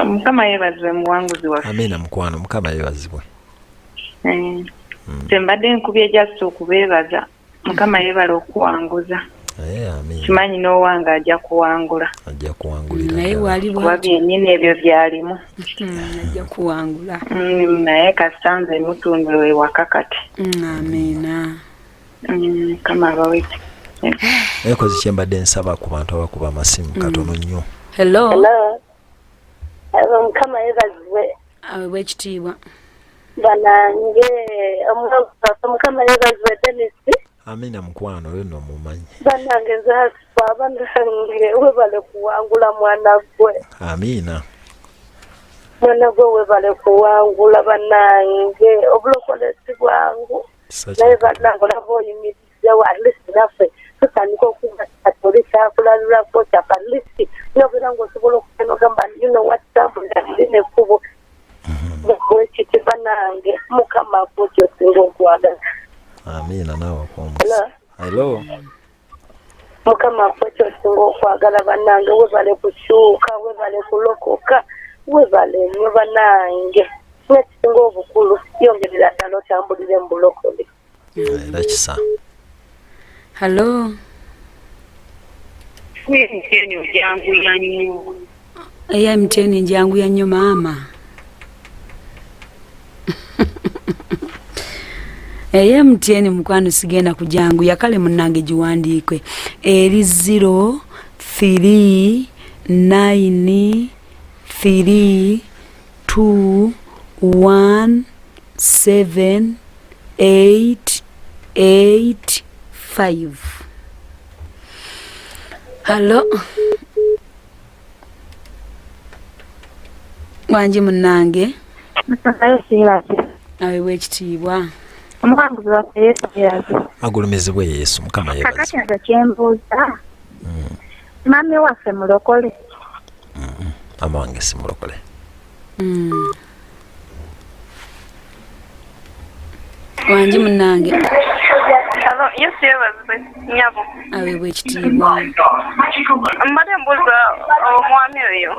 Mukama yeebaze muwanguzi waffe. Amiina mukwano, Mukama yeebazibwe. Mbadde nkubye just okubeebaza. Mukama yeebale okuwanguza. Amiina. Kimanyi n'owanga ajja kuwangula. Ajja kuwangulira. Naye wali kuba byennyini ebyo byalimu. Ajja kuwangula. Naye kasanze Mutundwe we waka kati. Amiina. Mukama abawe. Ekozi kyembadde nsaba ku bantu abakuba amasimu katono nnyo. Hello. Mukama yeebazibwe. Aweebwa ekitiibwa. Banange Mukama yeebazibwe Dennis. Amiina mukwano, oyo nno mumanyi. Banange nzaasifa, banange weebale kuwangula mwana gwe. Amiina. Mwana gwe weebale kuwangula banange obulokole si bwangu. Naye banange olaba oyimirizzewo at least naffe tutandika okuba katoli kyakulalulako kyapa at least nobeera ng'osobola okugenda ogamba you know what tambulira lina ekkubo bwekiti Mukama akwo kyosinga okwagala. Amiina naawe akwomukisa. Hello. mukama ffe kyosinga okwagala bannange webale kukyuka webale kulokoka webale nnyo bannange nekisinga obukulu yongerera ddala otambulire mu bulokole era kisa. Hello. Mteni jangu ya nnyo. Eya mteni jangu ya nnyo maama. Eya mteni mukwano sigenda kujangu yakale munnange giwandiikwe eri 0393178885. Hello. Wanji munnange. Musangayo sirasi. Awe wekitiibwa. Omuwanguzi waffe Yesu sirasi. Agulumizibwe Yesu mukama yebaza. Kakati nze kyembuuza. Mami waffe mulokole. Mama wange si mulokole. Wanji munnange. Yesu yebaze nyabo. Awe wekitiibwa. Mbadde mbuuza omwami oyo.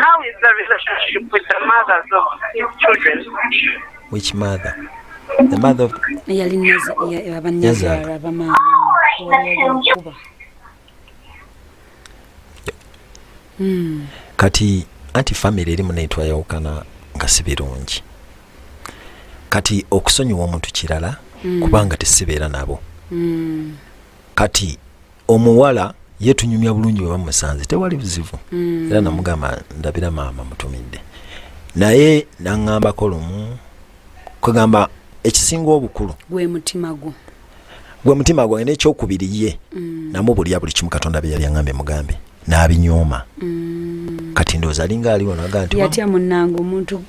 How is the relationship with the mothers of his children? Which mother? The mother of yali abanyazaala bamaama kuba. Kati anti family erimu neetwayawukana nga si birungi. Kati okusonyiwa omuntu kirala kubanga tesibeera nabo. Kati omuwala yetunyumya bulungi bwe bamusanze tewali buzibu. Era namugamba ndabira maama mutumidde. Naye naŋŋambako lumu kugamba ekisinga obukulu gwe mutima gwo. Gwe mutima gwange n'ekyokubiri ye namubulya buli kimu Katonda bye yali aŋŋambye mugambe n'abinyooma. Kati ndowooza alinga aliwo naga nti yatya munnange omuntu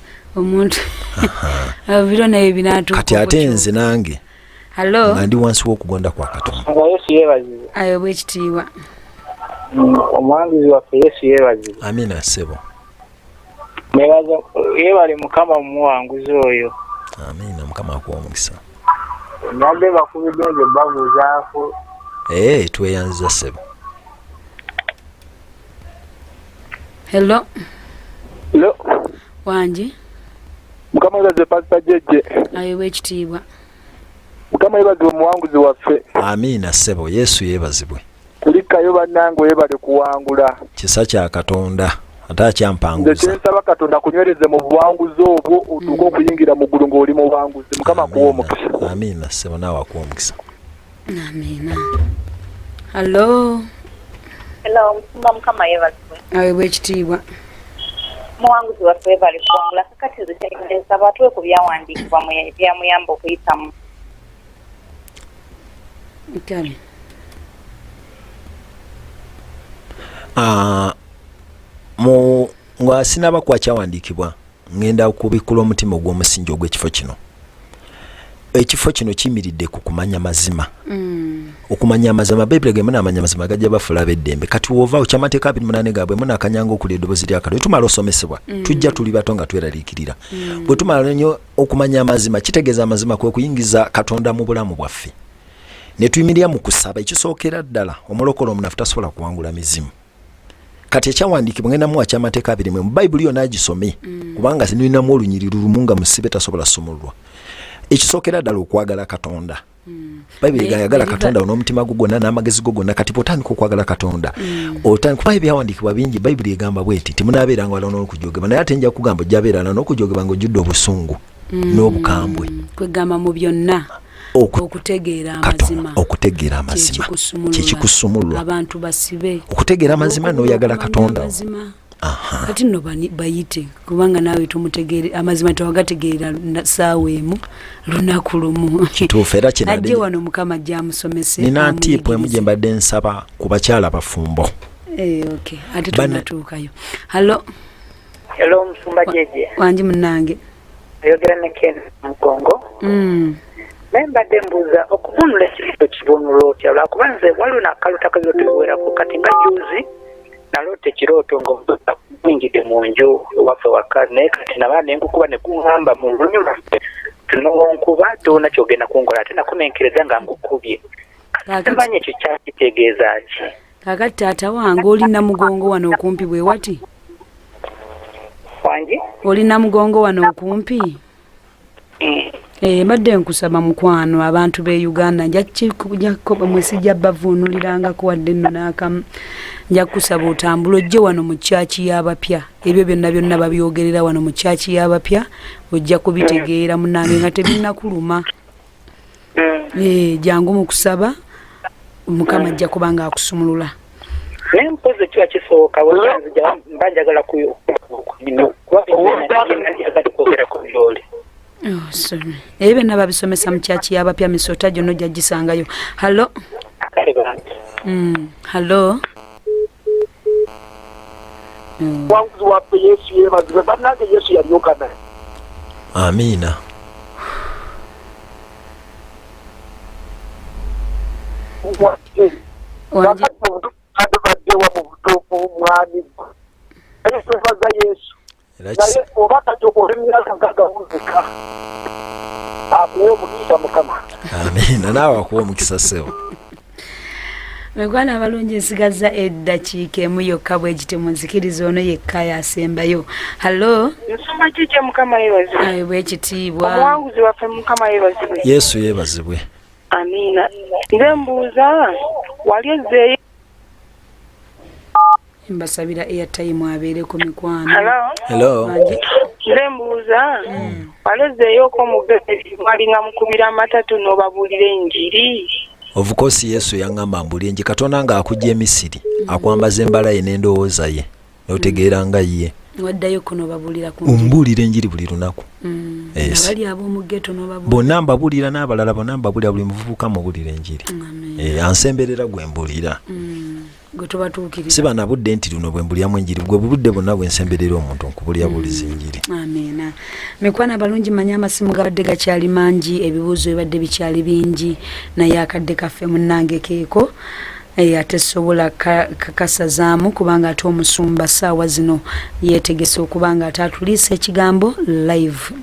biro naye binaatuuka. Kati ate nze nange Hello. nga ndi wansi w'okugonda kwa Katonda. Yesu yeebazibwe. Ayo bwekitiibwa. Omwanguzi waffe Yesu yeebazibwe. Amina ssebo. Nebaza yeebale mukama mumuwanguzi oyo. Amina mukama akuwa omukisa. Nabbe bakubiddwe nze babuuzaako. Tweyanziza ssebo. Hello. Hello. Wanji. Mukama yebaze Pastor Jeje. Ayo bwekitiibwa. Mukama yebaze omuwanguzi waffe. Amina ssebo. Yesu yeebazibwe. Kulikayo bannange yeebale kuwangula. Kisa kya Katonda. Ate akyampanguza. Nze kyensaba Katonda kunywereze mu buwanguzi obwo otuuke okuyingira mu ggulu ng'oli mu buwanguzi. Mukama akuwa omukisa. Amina ssebo naawe akuwa omukisa. Amina. Hello. Hello, musumba mukama yeebazibwe. Awe bwekitiibwa. Muwanguzi waffe yeebale kuwangula kakati nze kyensaba atuwe ku byawandiikibwa byamuyamba okuyitamu. Kale. Sinaba kwakyawandiikibwa ngenda kubikkula omutima ogw'omusingi ogw'ekifo kino. Ekifo kino kiyimiridde ku kumanya mazima. Okumanya amazima Bayibuli ge munamanya amazima gajja bafula beddembe. Kati wova okyamateeka 28 gaabwe muna akanyanga okuli eddoboozi lya Katonda. Tumala osomesebwa tujja tuli bato nga tweraliikirira. Bwe tumala nnyo okumanya amazima kitegeeza amazima kwe kuyingiza Katonda mu bulamu bwaffe. Ne tuyimirira mu kusaba ekisookera ddala omulokole omunafu tasobola kuwangula mizimu. Kati ekyawandiikibwa ngenda mu akyamateeka 2 mu Bayibuli yonna agisome kubanga sininamu olunyiriri lumu nga musibe tasobola somolwa. Ekisookera ddala okwagala Katonda. Bayibuli yagala Katonda n'omutima gwo gwonna n'amagezi go gonna. Kati bw'otandika okwagala Katonda otandika kuba ebyawandiikibwa bingi. Bayibuli egamba bw'eti timunaabeeranga wala n'okujogeba naye ate nja kugamba ojja beerana n'okujogeba ng'ojjudde obusungu n'obukambwe. Kwegamba mu byonna okutegeera amazima. Okutegeera amazima kyekikusumulwa. Abantu basibe. Okutegeera amazima n'oyagala Katonda. Kati nno bayite kubanga naawe tumutegeere amazima tewagategeera ssaawa emu lunaku lumu. Kituufu era kinadde. Ajje wano Mukama gy'amusomese. Nina ntiipu emu gye mbadde nsaba ku bakyala bafumbo. Okay. Ate tunatuukayo. Hello. Hello musumba Jeje. Wanji munnange. Ayogera ne Ken Mugongo. Naye mbadde mbuuza okuvunula ekirito kivunula otya lwakuba nze waliwo n'akalota kazotuwerako kati nga juzi naloota ekirooto ng'oyingidde mu nju waffe waka naye kati naba nenkukuba ne kuŋŋamba mu lulimi lwaffe tunonkuba toona kyogenda kunkola ate nakunenkeraza nga nkukubye Simanyi ekyo kyakitegeeza ki. Kakati taata wange olina mugongo wano okumpi bwe wati? Wangi? Olina mugongo wano okumpi? Mbadde nkusaba mukwano abantu b'e Uganda njakikoba mwesijja bavuunuliranga kuwadde nno n'akamu. Nja kusaba otambula ojje wano mu kyaki y'abapya. Ebyo byonna babyogerera wano mu kyaki y'abapya. Ojja kubitegeera munnange nga tebinnakuluma. Jangu mu kusaba Mukama ajja kuba nga akusumulula. Naye mpozi kiba kisooka bwenanzija mba njagala ebyo byonna babisomesa mu kyaki y'abapya misota gyonna ojja gisangayo. Hallo? Hallo? Wanguzi waffe Yesu yeebazibwe bannange Yesu yalyokana. Amiina. Adubaddewa mu butuufu mwami ekisovaza Yesu naye oba kati olimyaka nkagawuzika akuwa omukisa Mukama. Amiina naawe akuwa omukisa ssebo. Megwana abalungi nsigaza eddakiika emu yokka bwe giti munzikiriza ono yekka yasembayo. Hallo? Nsoma kiki Mukama yeebazibwe. Bwe kitiibwa. Omuwanguzi waffe Mukama yeebazibwe. Yesu yeebazibwe. Amiina. Nze mbuuza wali ozzeeyo. Mbasabira airtime abeere ku mikwano. Hello. Nze mbuuza wali ozzeeyoko omugezi mwalinga mukubira amatatu n'obabuulira enjiri. Of course Yesu yaŋŋamba mbuli enji Katonda ng'akujja e Misiri akwambaza embala ye n'endowooza ye n'otegeera nga ye. Waddayo kuno babuulira ku mbuulira enjiri buli lunaku. Bali ab'omu ghetto n'obabuulira. Bonna mbabuulira n'abalala bonna mbabuulira buli muvubuka mubuulira enjiri. Ansemberera gwe mbuulira. Gwe tobatuukiriza. Siba na budde nti luno bwe mbulyamu enjiri gwe budde bonna bwe nsemberera omuntu nkubulya buliza enjiri. Amiina. Mikwana abalungi manya amasimu gabadde gakyali mangi ebibuuzo bibadde bikyali bingi naye akadde kaffe munnange keeko. Ate sobola kakasazaamu kubanga ate omusumba ssaawa zino yeetegese okubanga ate atuliisa ekigambo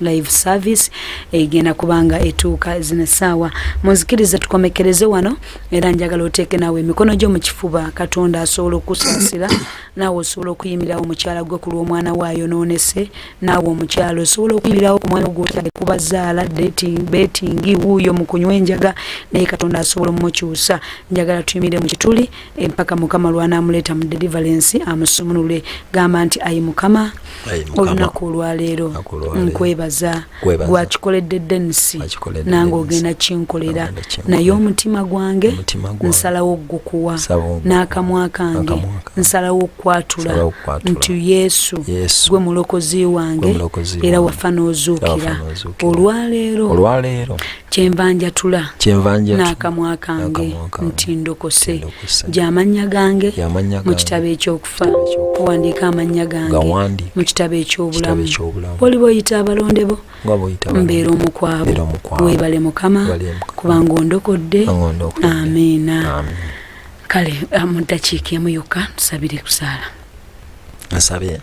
live service egenda kubanga etuuka zino essaawa. Munzikirize tukomekereze wano era njagala oteeke naawe emikono gyo mu kifuba Katonda asobola okusaasira naawe osobola okuyimirawo omukyala gwe ku lw'omwana waayo noonese naawe omukyala osobola okuyimirawo ku mwana gwo kubazaala betingi wuuyo mu kunywa enjaga naye Katonda asobola omukyusa. Njagala tuyimire mu tuli empaka Mukama lwanamuleeta mu deliverance amusumulule gamba nti ayi Mukama olunaku olwaleero nkwebaza gwakikoledde Denisi nange ogenda kinkolera naye omutima gwange nsalawo okukuwa n'akamwa kange nsalawo okwatula nti Yesu gwe mulokozi wange era wafa n'ozuukira olwaleero kyenva njatula n'akamwa kange nti ndokose gy'amannya gange mu kitabo eky'okufa owandiika amannya gange mu kitabo eky'obulamu oli bw'oyita abalonde bo mbeera omukwabo weebale Mukama kubanga ondokodde. Amiina. Kale mu ddakiika emu yokka tusabire kusaala. Nsabe.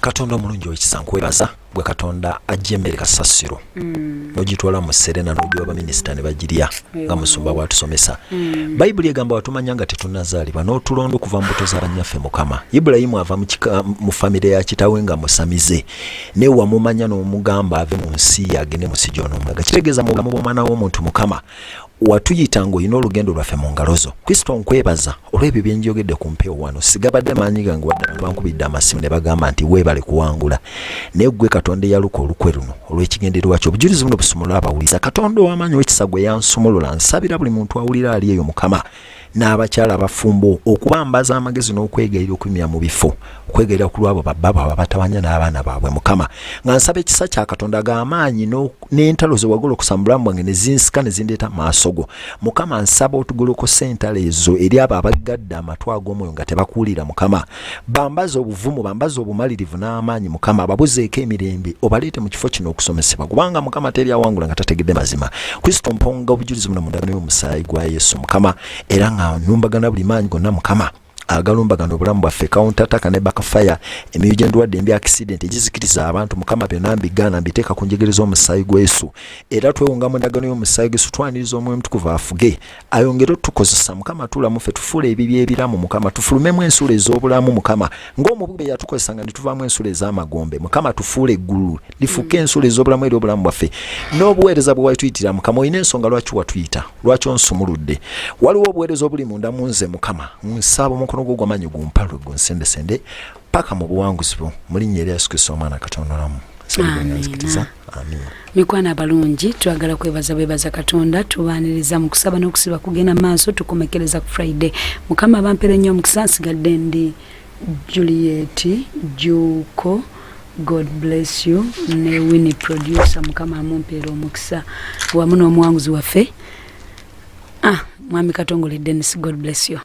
Katonda omulungi w'ekisa nkwebaza bwe Katonda ajja emmere kasasiro n'ogitwala mu Serena n'ogiwa baminisita ne bagirya nga musumba bw'atusomesa. Bayibuli egamba watumanya nga tetunnazaalibwa n'otulonda okuva mu mbuto z'abanyaffe Mukama. Ibulayimu ava mu famire ya kitaawe nga musamize naye wamumanya n'omugamba ave mu nsi agende mu nsi gy'onoomulaga. Kitegeeza mu bulamu bw'omwana w'omuntu Mukama watuyita ng'olina olugendo lwaffe mu ngalo zo. Kristo nkwebaza olw'ebyo bye njogedde ku mpewo wano sigabadde maanyi gange wadde abantu bankubidde amasimu ne bagamba nti weebale kuwangula naye ggwe Katonda eyaluka olukwe luno olw'ekigendererwa kyo obujulizi buno busumulula abawuliza. Katonda ow'amaanyi w'ekisa gwe yansumulula nsabira buli muntu awulira ali eyo Mukama n'abakyala abafumbo okubambaza amagezi n'okwegayira okumya mu bifo okwegayira ku lwabo babba baabwe abatawanya n'abaana baabwe Mukama nga nsaba ekisa kya Katonda g'amaanyi n'entalo ze wagula okusambulamu bwange ne zinsika ne zindeeta maaso go Mukama nsaba otugolokose entalo ezo eri abo abagadde amatwa ag'omwoyo nga tebakuwulira Mukama bambaze obuvumu bambaze obumalirivu n'amaanyi Mukama ababuzeeko emirembe obaleete mu kifo kino okusomesebwa kubanga Mukama teri awangula nga tategedde mazima. Kristo mponga obujulizi buno mu ndagaano y'omusaayi gwa Yesu Mukama era nga numbagana buli maanyi gonna Mukama agalumbagana obulamu bwaffe counter attack ne backfire emiyo gy'endwadde embi accident egizikiriza abantu mukama byonna mbigaana mbiteeka ku njegere z'omusaayi gwa Yesu era twewunga mu ndagaano y'omusaayi gwa Yesu twaniriza omwoyo mutukuvu afuge ayongere otukozesa mukama tuulamu ffe tufuule ebibi ebiramu mukama tufulumemu ensuula ez'obulamu mukama ng'omububi yatukozesanga ne tuvaamu ensuula ez'amagombe mukama tufuule eggulu lifuke ensuula ez'obulamu eri obulamu bwaffe n'obuweereza bwe watuyitira mukama olina ensonga lwaki watuyita lwaki onsumuludde waliwo obuweereza obuli munda mu nze mukama nsaba omukono gwo gw'amaanyi gumpalwe gunsendesende paka mu buwanguzi bwo mu linnya erya Yesu Kristo omwana Katonda olamu. Mikwana abalungi twagala kwebaza Katonda tubaaniriza mu kusaba n'okusiba kugenda maaso tukomekereza ku Friday mukama bampere nnyo omukisa nsigadde ndi Juliet Juko God bless you ne Winnie producer mukama amumpere omukisa wamu n'omuwanguzi waffe Mwami Katongole Dennis God bless you.